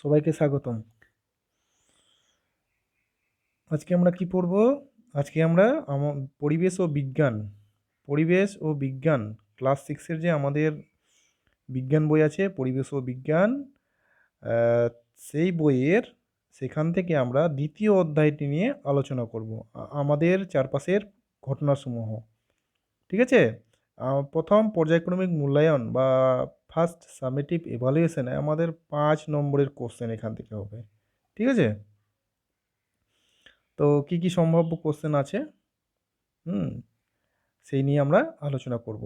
সবাইকে স্বাগতম। আজকে আমরা কি পড়ব? আজকে আমরা পরিবেশ ও বিজ্ঞান ক্লাস 6 এর যে আমাদের বিজ্ঞান বই আছে পরিবেশ ও বিজ্ঞান, আহ, সেই বইয়ের সেখান থেকে আমরা দ্বিতীয় অধ্যায়টি নিয়ে আলোচনা করব। আমাদের চারপাশের ঘটনাসমূহ। ঠিক আছে? প্রথম পর্যায়ক্রমিক মূল্যায়ন বা ফার্স্ট সামেটিভ এভালুয়েশনে আমাদের 5 নম্বরের কোশ্চেন এখান থেকে হবে। ঠিক আছে? তো কি কি সম্ভাব্য কোশ্চেন আছে, হুম, সেই নিয়ে আমরা আলোচনা করব।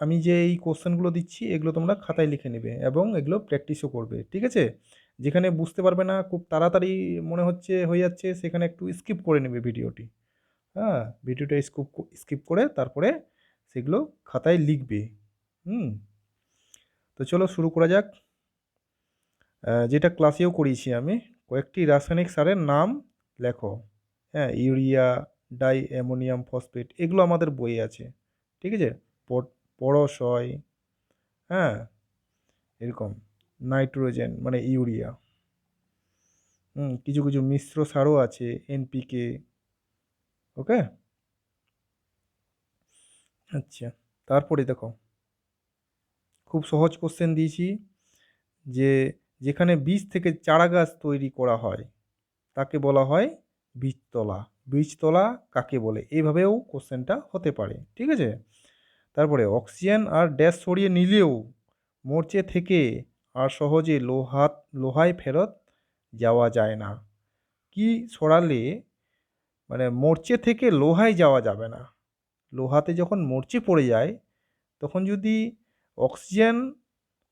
আমি যে এই কোশ্চেনগুলো দিচ্ছি এগুলো তোমরা খাতায় লিখে নেবে এবং এগুলো প্র্যাকটিসও করবে। ঠিক আছে? যেখানে বুঝতে পারবে না, খুব তাড়াতাড়ি মনে হচ্ছে হয়ে যাচ্ছে, সেখানে একটু স্কিপ করে নেবে ভিডিওটি। হ্যাঁ, ভিডিওটা স্কিপ করে তারপরে সেগুলো খাতায় লিখবে। হুম, তো চলো শুরু করা যাক। যেটা ক্লাসেও করিয়েছি আমি, কয়েকটি রাসায়নিক সারের নাম লেখো। হ্যাঁ, ইউরিয়া, ডাই অ্যামোনিয়াম ফসফেট, এগুলো আমাদের বইয়ে আছে। ঠিক আছে? পরশ হয়, হ্যাঁ, এরকম নাইট্রোজেন মানে ইউরিয়া। কিছু কিছু মিশ্র সারও আছে, এনপিকে। ওকে, আচ্ছা, তারপরে দেখো, খুব সহজ কোশ্চেন দিয়েছি যে যেখানে বীজ থেকে চারা গাছ তৈরি করা হয় তাকে বলা হয় বীজতলা। বীজতলা কাকে বলে, এইভাবেও কোশ্চেনটা হতে পারে। ঠিক আছে? তারপরে অক্সিজেন আর ড্যাশ সরিয়ে নিলেও মরচে থেকে আর সহজে লোহায় ফেরত যাওয়া যায় না। কি সরালে মানে মরচে থেকে লোহায় যাওয়া যাবে না? লোহাতে যখন মরচে পড়ে যায় তখন যদি অক্সিজেন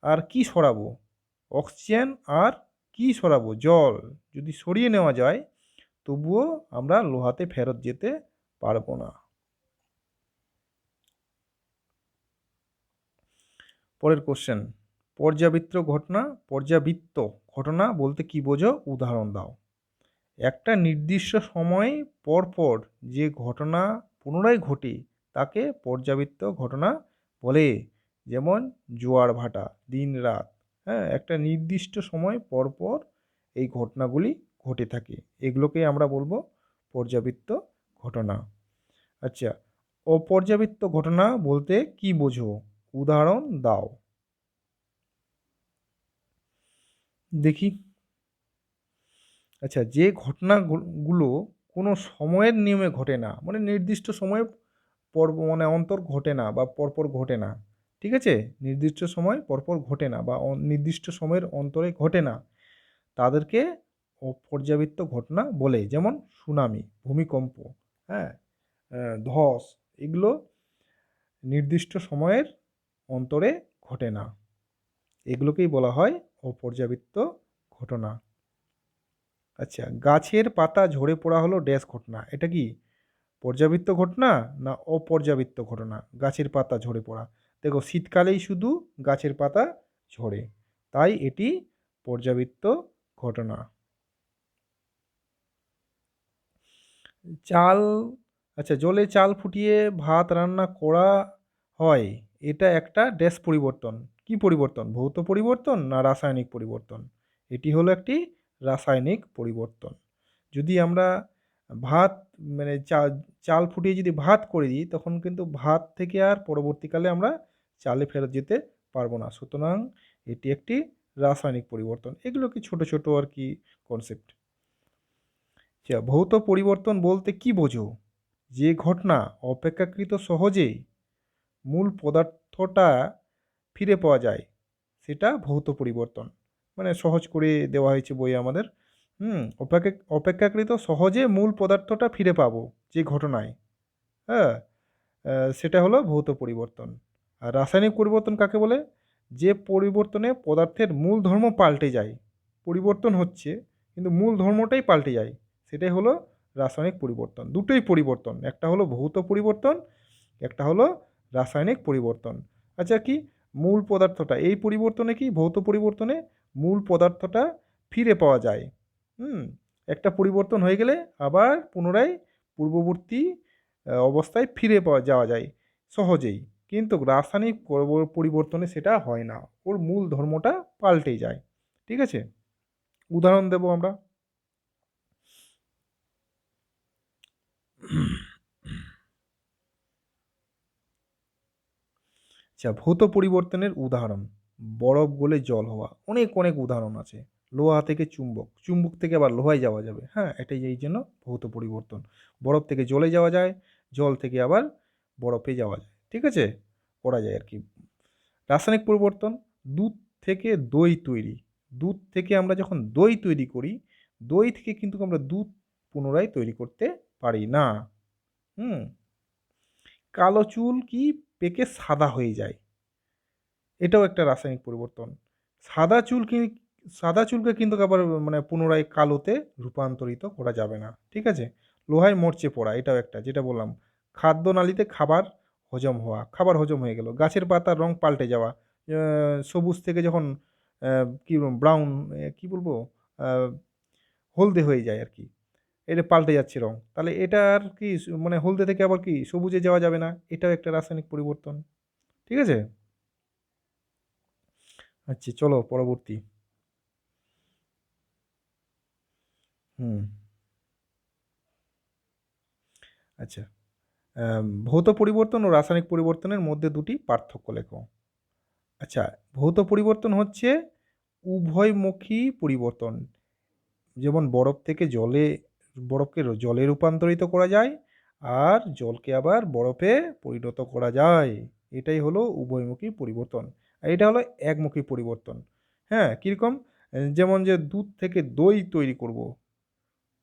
আর কি সরাবো, অক্সিজেন আর কি সরাবো, জল যদি সরিয়ে নেওয়া যায় তবুও আমরা লোহাতে ফেরত যেতে পারবো না। পরের কোশ্চেন, পর্যাবৃত্ত ঘটনা বলতে কি বোঝো, উদাহরণ দাও। একটা নির্দিষ্ট সময় পর পর যে ঘটনা পুনরায় ঘটে তাকে পর্যাবৃত্ত ঘটনা বলে। যেমন জোয়ার ভাটা, দিন রাত। হ্যাঁ, একটা নির্দিষ্ট সময় পর পর এই ঘটনাগুলি ঘটে থাকে, এগুলোকে আমরা বলবো পর্যাবৃত্ত ঘটনা। আচ্ছা, অপর্যাবৃত্ত ঘটনা বলতে কি বোঝো, উদাহরণ দাও। দেখি। আচ্ছা, যে ঘটনাগুলো কোনো সময়ের নিয়মে ঘটে না, মানে নির্দিষ্ট সময়ে মানে অন্তর ঘটে না বা পরপর ঘটে না। ঠিক আছে? নির্দিষ্ট সময় পরপর ঘটে না বা নির্দিষ্ট সময়ের অন্তরে ঘটে না, তাদেরকে অপর্যাবৃত্ত ঘটনা বলে। যেমন সুনামি, ভূমিকম্প, হ্যাঁ, ধস, এগুলো নির্দিষ্ট সময়ের অন্তরে ঘটে না, এগুলোকেই বলা হয় অপর্যাবৃত্ত ঘটনা। আচ্ছা, গাছের পাতা ঝরে পড়া হলো ড্যাশ ঘটনা, এটা কি পর্যাবৃত্ত ঘটনা না অপর্যাবৃত্ত ঘটনা? গাছের পাতা ঝরে পড়া, দেখো শীতকালেই শুধু গাছের পাতা ঝরে, তাই এটি পর্যাবৃত্ত ঘটনা। চাল, আচ্ছা, জলে চাল ফুটিয়ে ভাত রান্না করা হয়, এটা একটা ড্যাশ পরিবর্তন। কি পরিবর্তন, ভৌত পরিবর্তন না রাসায়নিক পরিবর্তন? এটি হলো একটি রাসায়নিক পরিবর্তন। যদি আমরা ভাত মানে চাল ফুটিয়ে যদি ভাত করে দিই তখন কিন্তু ভাত থেকে আর পরবর্তীকালে আমরা চালে ফেরত যেতে পারবো না, সুতরাং এটি একটি রাসায়নিক পরিবর্তন। এগুলো কি ছোট ছোট আর কি কনসেপ্ট। আচ্ছা, ভৌত পরিবর্তন বলতে কি বোঝো, যে ঘটনা অপেক্ষাকৃত সহজেই মূল পদার্থটা ফিরে পাওয়া যায় সেটা ভৌত পরিবর্তন। মানে সহজ করে দেওয়া হয়েছে বইয়ে আমাদের। অপেক্ষাকৃত সহজে মূল পদার্থটা ফিরে পাবো যে ঘটনায়, হ্যাঁ, সেটা হলো ভৌত পরিবর্তন। আর রাসায়নিক পরিবর্তন কাকে বলে, যে পরিবর্তনে পদার্থের মূল ধর্ম পাল্টে যায়, পরিবর্তন হচ্ছে কিন্তু মূল ধর্মটাই পাল্টে যায়, সেটাই হলো রাসায়নিক পরিবর্তন। দুটোই পরিবর্তন, একটা হলো ভৌত পরিবর্তন, একটা হলো রাসায়নিক পরিবর্তন। আচ্ছা, কি মূল পদার্থটা, এই পরিবর্তনে কি ভৌত পরিবর্তনে মূল পদার্থটা ফিরে পাওয়া যায়। হুম, একটা পরিবর্তন হয়ে গেলে আবার পুনরায় পূর্ববর্তী অবস্থায় ফিরে পাওয়া যাওয়া যায় সহজেই। কিন্তু রাসায়নিক পরিবর্তনে সেটা হয় না, ওর মূল ধর্মটা পাল্টে যায়। ঠিক আছে? উদাহরণ দেব আমরা। আচ্ছা, ভৌত পরিবর্তনের উদাহরণ। বরফ গলে জল হওয়া। অনেক, অনেক উদাহরণ আছে। লোহা থেকে চুম্বক, চুম্বক থেকে আবার লোহায় যাওয়া যাবে। হ্যাঁ? এটাই এই জন্য ভৌত পরিবর্তন। বরফ থেকে জলে যাওয়া যায়, জল থেকে আবার বরফে যাওয়া যায়। ঠিক আছে? করা যায় আরকি। রাসায়নিক পরিবর্তন, দুধ থেকে দই তৈরি। দুধ থেকে আমরা যখন দই তৈরি করি, দই থেকে কিন্তু আমরা দুধ পুনরায় তৈরি করতে পারি না। হুম? কালো চুল কি পেকে সাদা হয়ে যায়। এটাও একটা রাসায়নিক পরিবর্তন। সাদা চুল কি সাদা চুলকে কিন্তু আবার মানে পুনরায় কালোতে রূপান্তরিত করা যাবে না। ঠিক আছে? লোহায় মরচে পড়া এটাও একটা যেটা বললাম। খাদ্যনালীতে খাবার হজম হওয়া, খাবার হজম হয়ে গেল। গাছের পাতার রং পাল্টে যাওয়া। আ সবুজ থেকে যখন আ কি ব্রাউন কি বলবো? আ হলদে হয়ে যায় আরকি। এটা পাল্টে যাচ্ছে রং। তাহলে এটা আর কি মানে হলদে থেকে আবার কি সবুজে যাওয়া যাবে না। এটাও একটা রাসায়নিক পরিবর্তন। ঠিক আছে? আচ্ছা চলো পরবর্তী। হুম, আচ্ছা। ভৌত পরিবর্তন ও রাসায়নিক পরিবর্তনের মধ্যে দুটি পার্থক্য লেখো। আচ্ছা, ভৌত পরিবর্তন হচ্ছে উভয়মুখী পরিবর্তন। যেমন বরফকে জলে রূপান্তরিত করা যায়, আর জলকে আবার বরফে পরিণত করা যায়। এটাই হলো উভয়মুখী পরিবর্তন। আর এটা হলো একমুখী পরিবর্তন। হ্যাঁ, কিরকম? যেমন যে দুধ থেকে দই তৈরি করব।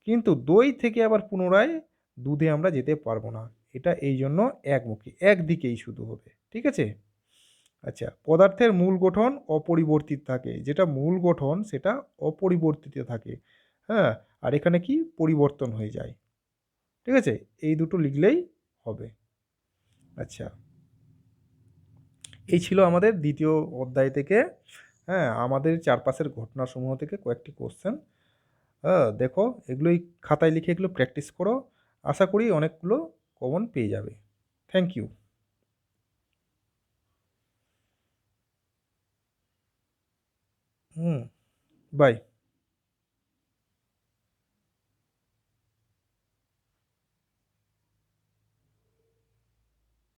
কিন্তু দই থেকে আবার পুনরায় দুধে আমরা যেতে পারবো না। এটা এই জন্য একমুখী, একদিকেই শুধু হবে। ঠিক আছে? আচ্ছা, পদার্থের মূল গঠন অপরিবর্তিত থাকে। যেটা মূল গঠন সেটা অপরিবর্তিত থাকে। হ্যাঁ? আর এখানে কি পরিবর্তন হয়ে যায়। ঠিক আছে? এই দুটো লিখলেই হবে। আচ্ছা, এই ছিল আমাদের ২য় অধ্যায় থেকে হ্যাঁ, আমাদের চারপাশের ঘটনাসমূহ থেকে কয়েকটি কোয়েশ্চেন। দেখো এগুলোই খাতায় লিখে এগুলো প্র্যাকটিস করো। আশা করি অনেকগুলো কমন পেয়ে যাবে। Thank you. Hmm, by.